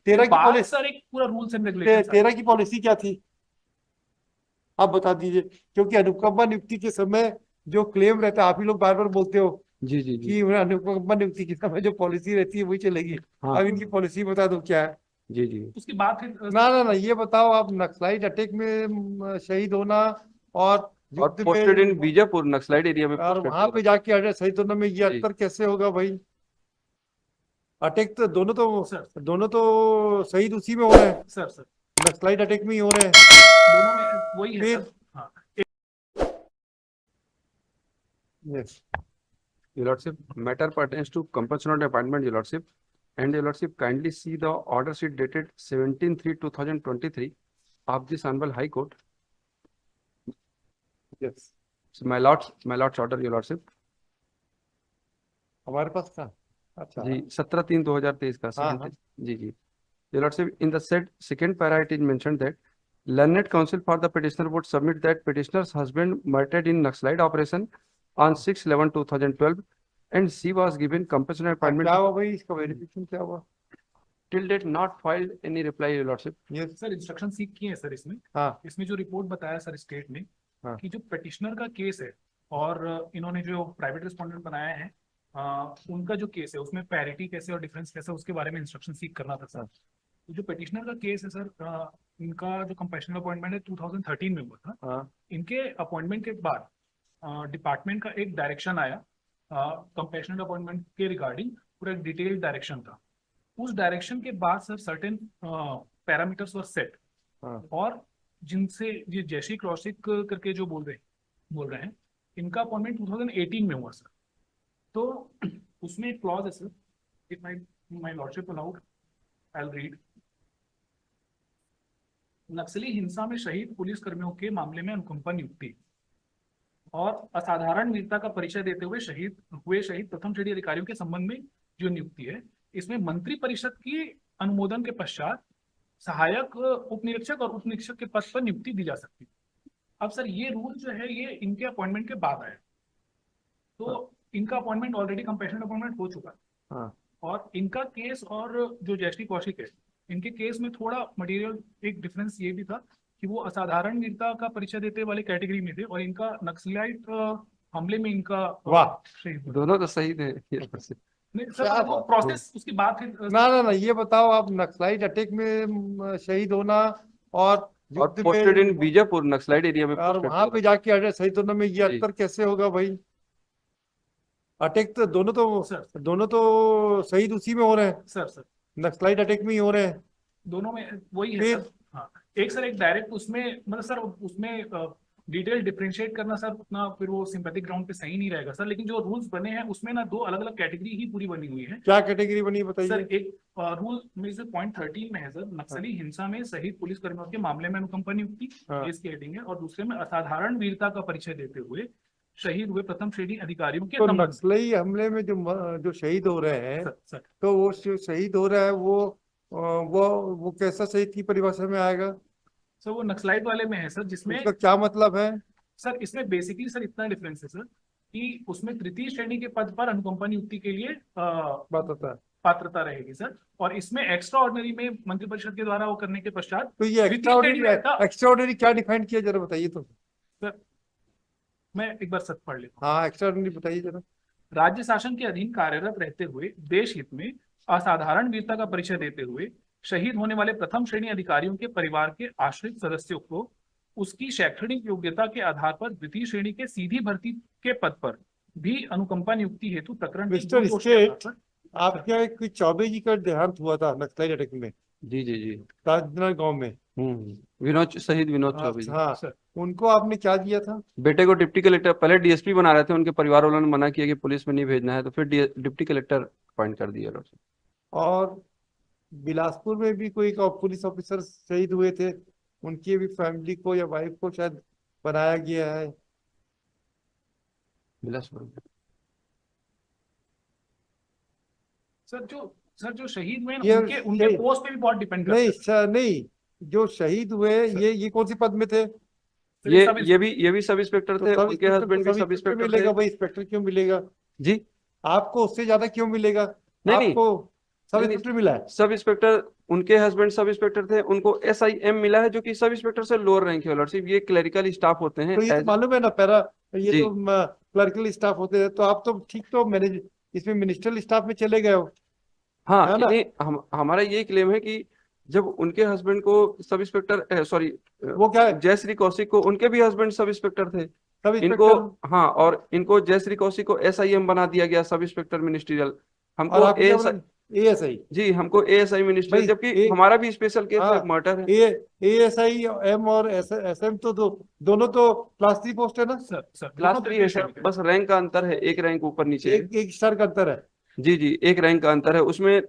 तेरह की बात पॉलिसी, सर एक पूरा रूल्स एंड रेगुलेशन सर। तेरह की पॉलिसी क्या थी, आप बता दीजिए। क्योंकि अनुकंपा नियुक्ति के समय जो क्लेम रहता है, आप ही लोग बार बार बोलते हो जी जी जी। कि अनुकंपा नियुक्ति के समय जो पॉलिसी रहती है वही चलेगी। हाँ अब इनकी पॉलिसी बता दो क्या है। जी जी। उसकी बात है ना ना ना, ये बताओ आप, नक्सलाइट अटैक में शहीद होना और और युद्ध पोस्टेड इन में, बीजापुर नक्सलाइट एरिया में और पोस्टेड वहां थे। पे जाके शहीद होने में ये जी। अंतर कैसे होगा भाई। अटैक तो दोनों तो, सर दोनों तो शहीद उसी में हो रहे हैं, सर सर नक्सलाइट अटैक में ही हो रहे हैं। दोनों में वही है फिर सर। हाँ yes, Your Lordship, matter pertains to compulsion of appointment, Your Lordship. And Your Lordship, kindly see the order sheet dated 17/3/2023 of this Honorable High Court. Yes, So my lord's order, Your Lordship. हमारे पास था। अच्छा जी 17/3/2023 का हाँ second. हाँ। जी जी। Your Lordship, in the said second para, it is mentioned that learned counsel for the petitioner would submit that petitioner's husband murdered in Naxalite operation on 6/11/2012, and she was given compulsory हाँ appointment क्या हुआ भाई, इसका verification क्या हुआ। till date not filed any reply, Your Lordship. Yes. Sir instruction सीख किए हैं सर इसमें। हाँ इसमें जो रिपोर्ट बताया सर स्टेट ने हाँ कि जो पिटिशनर का केस है और इन्होंने जो प्राइवेट रिस्पोंडेंट बनाया है उनका जो केस है उसमें पैरिटी कैसे और डिफरेंस कैसे उसके बारे में इंस्ट्रक्शन सीख करना था सर। हाँ तो जो पिटिशनर का केस है सर इनका जो कंपैशनल अपॉइंटमेंट है 2013 में हुआ था। हाँ इनके अपॉइंटमेंट के बाद डिपार्टमेंट का एक डायरेक्शन आया कंपैशनल अपॉइंटमेंट के रिगार्डिंग, पूरा एक डिटेल्ड डायरेक्शन था। उस डायरेक्शन के बाद सर सर्टेन पैरामीटर्स वर सेट हाँ और जिनसे ये जैशी क्रॉसिक करके जो बोल रहे हैं इनका अपॉइंटमेंट 2018 में हुआ सर। तो उसमें एक क्लॉज है sir, if my lordship allowed I will read. नक्सली हिंसा में शहीद पुलिस कर्मियों के मामले में अनुकंपा नियुक्ति और असाधारण वीरता का परिचय देते हुए शहीद प्रथम श्रेणी अधिकारियों के संबंध में जो नियुक्ति है, इसमें मंत्री परिषद की अनुमोदन के पश्चात सहायक उप निरीक्षक और उप निरीक्षक के पद पर नियुक्ति दी जा सकती है। अब सर ये रूल जो है ये इनके अपॉइंटमेंट के बाद आया, तो इनका अपॉइंटमेंट ऑलरेडी कंपैशनल अपॉइंटमेंट हो चुका है। हाँ और इनका केस और जो जयश्री कौशिक है इनके केस में थोड़ा मटेरियल एक डिफरेंस ये भी था कि वो असाधारण वीरता का परिचय देते वाले कैटेगरी में थे और इनका नक्सलाइट हमले में इनका वाह, शहीद हुआ। दोनों तो सही थे Your Lordship. नहीं क्या सर वो बात। प्रोसेस उसकी बात है ना ना ना, ये बताओ आप, नक्सलाइट अटैक में शहीद होना और और युद्ध पोस्टेड इन में, बीजापुर नक्सलाइट एरिया में और पोस्टेड वहां थे। पे जाके शहीद होने में ये जी। अंतर कैसे होगा भाई। अटैक तो सर दोनों तो शहीद उसी में हो रहे हैं, सर सर नक्सलाइट अटैक में ही हो रहे हैं। दोनों में वही है फिर सर। हाँ एक सर एक डायरेक्ट उसमें मतलब सर उसमें डिटेल डिफरेंशिएट करना सर उतना फिर वो सिंपैथिक ग्राउंड पे सही नहीं रहेगा सर। लेकिन जो रूल्स बने हैं उसमें ना दो अलग अलग कैटेगरी ही पूरी बनी हुई है क्या कैटेगरी बनी है सर। बताइए। एक रूल में से पॉइंट 13 में है सर, नक्सली हिंसा में शहीद पुलिस कर्मियों के मामले में अनुकंपा नियुक्ति, हाँ इसकी हेडिंग है। और दूसरे में असाधारण वीरता का परिचय देते हुए शहीद हुए प्रथम श्रेणी अधिकारियों के तो संबंध। नक्सली हमले में जो जो शहीद हो रहे हैं, सर सर तो वो जो शहीद हो रहा है वो वो कैसा शहीद की परिभाषा में आएगा। सर वो नक्सलाइट वाले में है सर जिसमें उसका क्या मतलब है। सर इसमें बेसिकली सर इतना डिफरेंस है सर कि उसमें तृतीय श्रेणी के पद पर अनुकंपा नियुक्ति के लिए बात होता है। पात्रता रहेगी सर। और इसमें एक्स्ट्रा ऑर्डिनरी में मंत्रिपरिषद के द्वारा वो करने के पश्चात तो ये द्वितीय श्रेणी रहेगा। एक्स्ट्रा ऑर्डिनरी क्या डिफाइन किया जरा बताइए तो। सर मैं एक बार सच पढ़ लेता हूँ। हाँ, एक्स्ट्रा ऑर्डिनरी बताइए जरा। राज्य शासन के अधीन कार्यरत रहते हुए देश हित में असाधारण वीरता का परिचय देते हुए शहीद होने वाले प्रथम श्रेणी अधिकारियों के परिवार के आश्रित सदस्यों को उसकी शैक्षणिक योग्यता के आधार पर द्वितीय श्रेणी के सीधी भर्ती के पद पर भी अनुकंपा नियुक्ति हेतु प्रकरण के दो मिस्टर दोष के आधार स्टेट, पर। आपके यहाँ कोई चौबे जी का देहांत हुआ था नक्सलाइट अटैक में, जी जी जी। राजनांदगांव गांव में। शहीद विनोद चौबे जी। हाँ, सर उनको आपने क्या दिया था। बेटे को डिप्टी कलेक्टर, पहले डीएसपी बना रहे थे, उनके परिवार वालों ने मना किया कि पुलिस में नहीं भेजना है, तो फिर डिप्टी कलेक्टर अपॉइंट कर दिया Lordship. और बिलासपुर में भी कोई पुलिस ऑफिसर शहीद हुए थे, उनकी भी फैमिली को या वाइफ को शायद बनाया गया है। बिलासपुर में। सर जो शहीद हुए हैं, ये उनके उनके पोस्ट पे भी बहुत डिपेंड करता नहीं है सर, नहीं, जो शहीद हुए सर। ये कौन सी पद में थे। सर ये सब ये भी सब इंस्पेक्टर तो थे, सब उनके इंस्पेक्टर हस्बैंड भी सब सब इंस्पेक्टर इंस्पेक्टर थे। मिलेगा भाई, इंस्पेक्टर क्यों मिलेगा। जी। आपको उससे ज्यादा क्यों मिलेगा। नहीं नहीं, आपको सब इंस्पेक्टर मिला है। सब इंस्पेक्टर, उनके हस्बैंड सब इंस्पेक्टर थे, उनको SIM मिला है जो कि सब इंस्पेक्टर से लोअर रैंक है लॉर्डशिप। ये क्लरिकल स्टाफ होते हैं तो ये तो as- मालूम है ना पैरा, ये जी। तो क्लर्कल स्टाफ होते हैं, तो आप तो ठीक तो मैनेज इसमें मिनिस्ट्रियल स्टाफ में चले गए हो, हाँ, है ना? नहीं, हमारा ये क्लेम है कि जब उनके हस्बैंड को सब इंस्पेक्टर सॉरी वो क्या है, जयश्री कौशिक को उनके भी हस्बैंड सब इंस्पेक्टर थे, सब इनको, इंस्पेक्टर, हाँ, और इनको जयश्री कौशिक को SIM बना दिया गया, सब इंस्पेक्टर मिनिस्ट्रियल। और हमको आप क्या ASI, बोला, ASI? जी, हमको ASI मिनिस्ट्रियल, भाई जबकि हमारा भी स्पेशल केस है, मर्डर है। ASI M और SM तो दोनों तो क्लास 3 पोस्ट है ना, सर क्लास दोनों 3 है तृतीय सर, श्रेणी के। बस रैंक का अंतर है, एक रैंक ऊपर नीचे है। एक स्टार का अंतर है। जी जी, एक रैंक का अंतर है उसमें।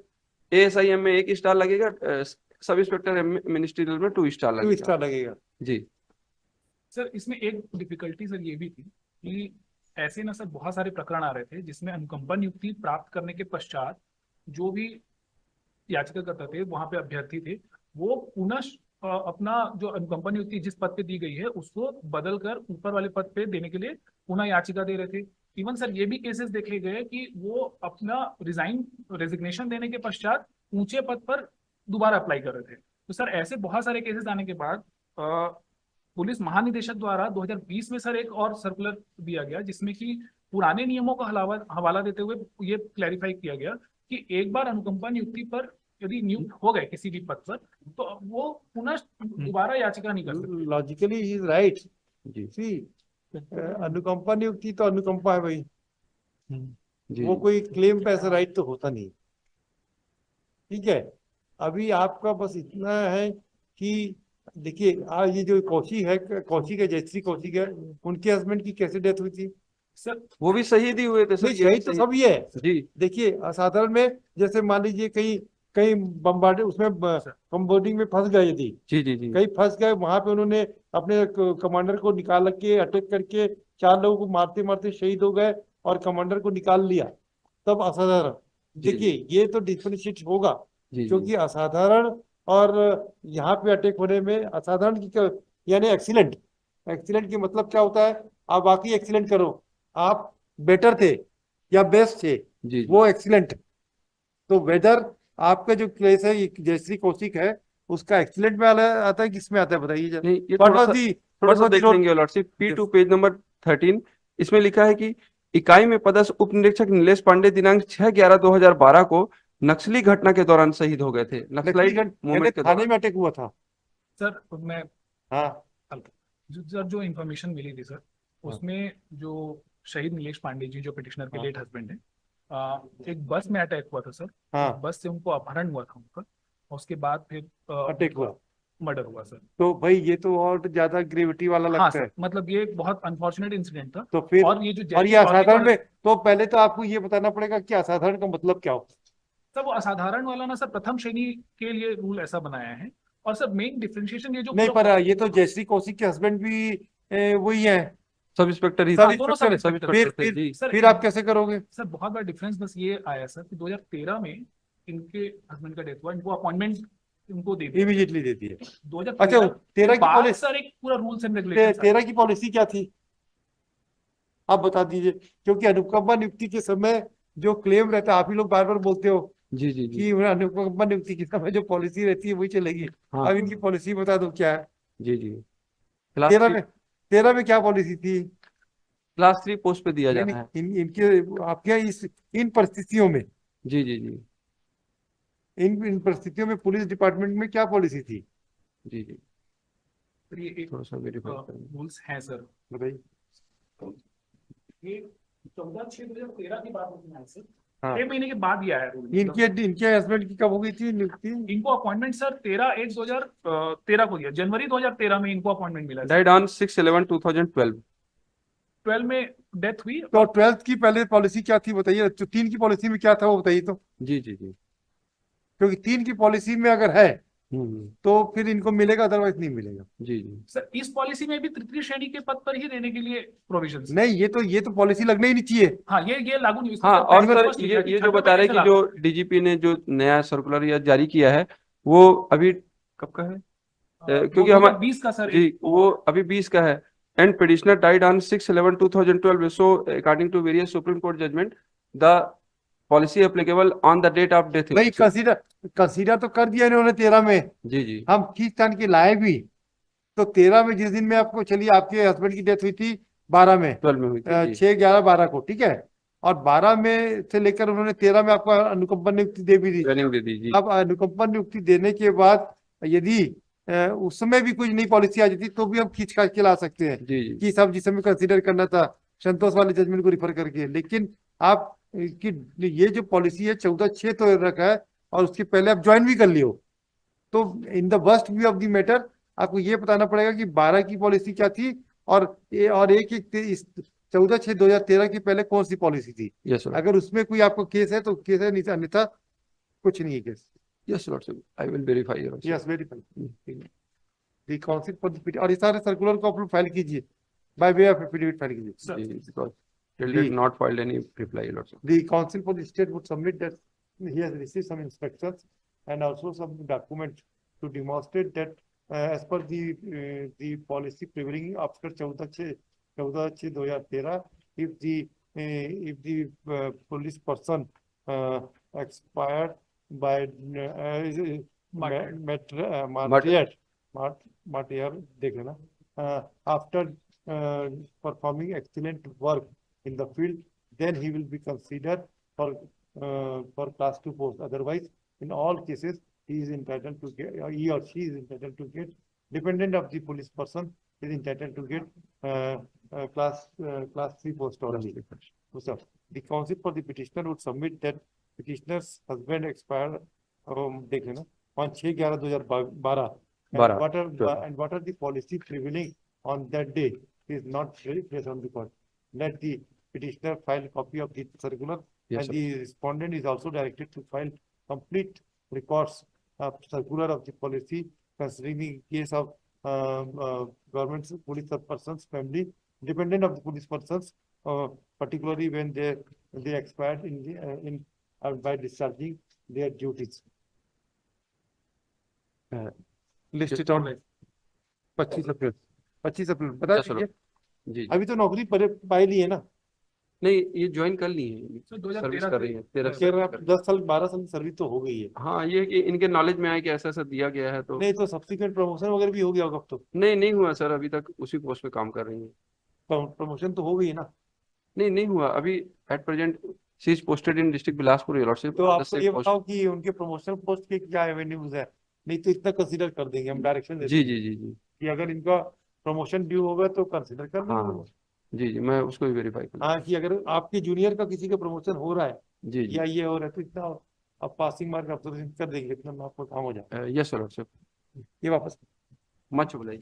ASIM में 1 स्टार लगेगा, सब इंस्पेक्टर मिनिस्ट्रियल में 2 स्टार 2 लगेगा। स्टार लगेगा। जी सर इसमें एक डिफिकल्टी सर ये भी थी कि ऐसे ना सर बहुत सारे प्रकरण आ रहे थे जिसमें अनुकंपा नियुक्ति प्राप्त करने के पश्चात जो भी याचिकाकर्ता थे, वहां पे अभ्यर्थी थे, वो पुनः अपना जो अनुकंपा नियुक्ति जिस पद पे दी गई है उसको बदल कर ऊपर वाले पद पे देने के लिए पुनः याचिका दे रहे थे। इवन सर ये भी केसेस देखे गए कि वो अपना रेजिग्नेशन देने के पश्चात ऊंचे पद पर दोबारा अप्लाई कर रहे थे। तो सर ऐसे बहुत सारे केसेस आने के बाद पुलिस महानिदेशक द्वारा 2020 में सर एक और सर्कुलर दिया गया जिसमें कि पुराने नियमों का हवाला देते हुए ये क्लैरिफाई किया गया कि एक बार अनुकंपा नियुक्ति पर यदि नियुक्त हो गए किसी भी पद पर तो वो पुनः दोबारा याचिका नहीं कर सकते। Logically he is right. जी सी अनुकंपा नियुक्ति तो अनुकंपा है भाई, जी वो कोई क्लेम पे ऐसा राइट तो होता नहीं। ठीक है, अभी आपका बस इतना है कि देखिए आज ये जो कौशिक है जयश्री कौशिक है, उनके हस्बैंड की कैसे डेथ हुई थी? सर वो भी शहीद ही हुए थे सर, नहीं, ये भी शहीद तो सब ये है। जी देखिए असाधारण में जैसे मान लीजिए कहीं कहीं बम्बार्ड उसमें बम्बार्डिंग में फंस गए यदि, जी जी जी कहीं फंस गए, वहां पे उन्होंने अपने कमांडर को निकाल के अटैक करके 4 लोगों को मारते मारते शहीद हो गए और कमांडर को निकाल लिया, तब असाधारण। जी, देखिए ये तो डिफरेंशिएट होगा, जी जी क्योंकि असाधारण और यहाँ पे अटैक होने में असाधारण की यानी एक्सीलेंट, एक्सीलेंट की मतलब क्या होता है? आप वाकई एक्सीलेंट करो, आप बेटर थे या बेस्ट थे, जी वो एक्सीलेंट। तो वेदर आपका जो केस है ये जयश्री कौशिक है, उसका एक्सीलेंट में आता है, किसमें आता है बताइए जरा। नहीं, ये What थोड़ा was सा the- थोड़ा what सा was the देख note? लेंगे लॉर्डशिप। P2 पेज नंबर 13, इसमें लिखा है कि इकाई में पदस्थ उप निरीक्षक नीलेश पांडे दिनांक 6/11/2012 को नक्सली घटना के दौरान शहीद हो गए थे, नक्सलाइट यानी मूवमेंट के थाने दौरान। में अटैक हुआ था। सर मैं हाँ जो इन्फॉर्मेशन मिली थी सर उसमें जो शहीद नीलेश पांडे जी जो पिटिशनर के हाँ। लेट हस्बैंड है, एक बस में अटैक हुआ था सर। हाँ बस से उनको अपहरण हुआ था उनका और उसके बाद फिर अटैक हुआ, मर्डर हुआ सर। तो भाई ये तो और ज्यादा ग्रेविटी वाला हाँ लगता सर, है। मतलब ये एक बहुत अनफॉर्चुनेट इंसिडेंट था। तो फिर और ये जो और ये जयश्री कौशिक असाधारण वाला- में, तो पहले तो आपको ये बताना पड़ेगा कि असाधारण का मतलब क्या होता सर वो असाधारण वाला ना सर प्रथम श्रेणी के लिए रूल ऐसा बनाया है। और सर मेन डिफरेंशिएशन ये जो है। नहीं पूरा- पर ये तो जयश्री कौशिक के हस्बैंड भी वही है, सब इंस्पेक्टर ही सब थे, दोनों इंस्पेक्टर है। सब सब फिर इंस्पेक्टर थे जी। सर फिर आप कैसे करोगे? सर बहुत बड़ा डिफरेंस बस ये आया सर कि 2013 में इनके हस्बैंड का डेथ हुआ, इनको अपॉइंटमेंट इनको दे दिया इमीडिएटली देती है। 2013 अच्छा, 13 की बाद पॉलिसी, सर एक पूरा रूल्स एंड रेगुलेशन 13 की पॉलिसी क्या थी आप बता दीजिए, क्योंकि अनुकंपा नियुक्ति के समय जो क्लेम रहता है, आप ही लोग बार बार बोलते हो जी जी जी कि अनुकंपा नियुक्ति के समय जो पॉलिसी रहती है वही चलेगी। हाँ अब इनकी पॉलिसी बता दो क्या है। जी जी। क्लास 13 में क्या पॉलिसी थी? क्लास 3 पोस्ट पे दिया यानी जाना है। इनके आपके इन परिस्थितियों में, जी जी जी इन परिस्थितियों में पुलिस डिपार्टमेंट में क्या पॉलिसी थी जी जी, सर ये एक थोड़ा सा वेरीफाई करें। रूल्स हैं सर। बताइए। ये 14/6/2013 की बात होती है सर। हाँ। 6 महीने के बाद ये आया रूल। इनके हस्बैंड की कब हो गई थी नियुक्ति? इनको अपॉइंटमेंट सर 13/1/2013 को दिया, जनवरी 2013 में इनको अपॉइंटमेंट मिला। Died on 6/11/2012। 12 में डेथ हुई। तो 12th की पहले पॉलिसी क्या थी बताइए, तो 3 की पॉलिसी में क्या था वो बताइए तो, जी जी जी क्योंकि 3 की पॉलिसी में अगर है हम्म, तो फिर इनको मिलेगा, अदरवाइज नहीं मिलेगा। जी जी सर इस पॉलिसी में भी तृतीय श्रेणी के पद पर ही देने के लिए प्रोविजन। नहीं, ये तो पॉलिसी लगना ही नहीं चाहिए। हाँ ये लागू नहीं। हाँ, और इसमें सर स्पष्ट लिखा है कि ये जो छठवें बता रहे पे हैं कि जो DGP ने जो नया सर्कुलर या जारी किया है वो अभी कब का है? क्योंकि हम 20 का सर जी वो अभी 20 का है। And petitioner died on 6/11/2012, so according to various supreme court judgement द policy applicable on the date of death. भाई कंसीडर तो कर दिया इन्होंने 13 में, जी जी हम खींच तान के लाए भी तो 13 में, जिस दिन में आपको, चलिए आपके हस्बैंड की डेथ हुई थी 12 में, 12 में हुई थी जी 6, 11, 12 को, ठीक है, और 12 में से लेकर उन्होंने 13 में आपको अनुकंपा नियुक्ति दे भी दी। ट्रेनिंग दे दी जी अब अनुकंपा नियुक्ति देने के बाद यदि उसमें भी कुछ नई पॉलिसी आ जाती तो भी हम खींच खाच के ला सकते हैं जी जी कि सब जिस समय कंसीडर करना था संतोष वाले जजमेंट को रिफर करके, लेकिन आप कि ये जो पॉलिसी है 14/6 तो रखा है और उसके पहले आप ज्वाइन भी कर लियो, तो in the worst view of the matter आपको ये बताना पड़ेगा कि 12 की पॉलिसी क्या थी और एक 14/6/2013 की पहले कौन सी पॉलिसी थी। यस सर अगर उसमें कोई आपको केस है तो केस है, नहीं तो अन्यथा कुछ नहीं है case. Yes sir I will verify your yes, very fine. The council for the और इस सारे सर्कुलर को आप लोग फाइल कीजिए, by way of affidavit file कीजिए। जी because till date not filed any reply lordship. The council for the state would submit that he has received some instructions and also some documents to demonstrate that as per the policy prevailing after 14/6/2013, if the police person expired by martyr देख लेना, after performing excellent work in the field, then he will be considered for class 2 post. Otherwise, in all cases, he is entitled to get, he or she is entitled to get, dependent of the police person, is entitled to get class 3 post only. So, the counsel for the petitioner would submit that petitioner's husband expired देख लेना on 6/11/2012. And what are the policy prevailing on that day is not very placed on the court. Let the petitioner file a copy of the circular, Yes, and sir. the respondent is also directed to file complete records of circular of the policy considering the case of government police person's family, dependent of the police persons, particularly when they expired by discharging their duties. List it on 25 अप्रैल 25 अप्रैल बता Yes, sir. दीजिए। जी जी अभी तो नौकरी पाई ली है ना, नहीं ये join कर ली है सर, सर्विस 2013 कर रही है 13 कह रहे हैं आप 10 साल 12 साल की सर्विस तो हो गई है। हाँ ये कि इनके नॉलेज में आया कि ऐसा ऐसा दिया गया है तो नहीं तो सब्सिक्वेंट प्रमोशन वगैरह भी हो गया होगा अब तो, नहीं हुआ सर अभी तक उसी पोस्ट पे काम कर रही है प्रमोशन तो हो गई है ना। नहीं हुआ अभी at present she is posted in district Bilaspur your lordship तो आपको ये बताओ कि उनके प्रमोशन पोस्ट के क्या एवेन्यूज है, नहीं तो इतना कंसीडर कर देंगे हम, डायरेक्शन देते जी हैं जी जी जी कि अगर इनका प्रमोशन ड्यू होगा तो कंसीडर कर हाँ लेंगे। जी मैं उसको भी वेरीफाई कर हाँ, कि अगर आपके जूनियर का किसी का प्रमोशन हो रहा है जी जी या ये हो रहा है तो इतना आप पासिंग मार्क ऑब्जर्वेशन कर देंगे, इतना में आपको काम हो जाए। यस लॉर्डशिप ये वापस मच बुलाई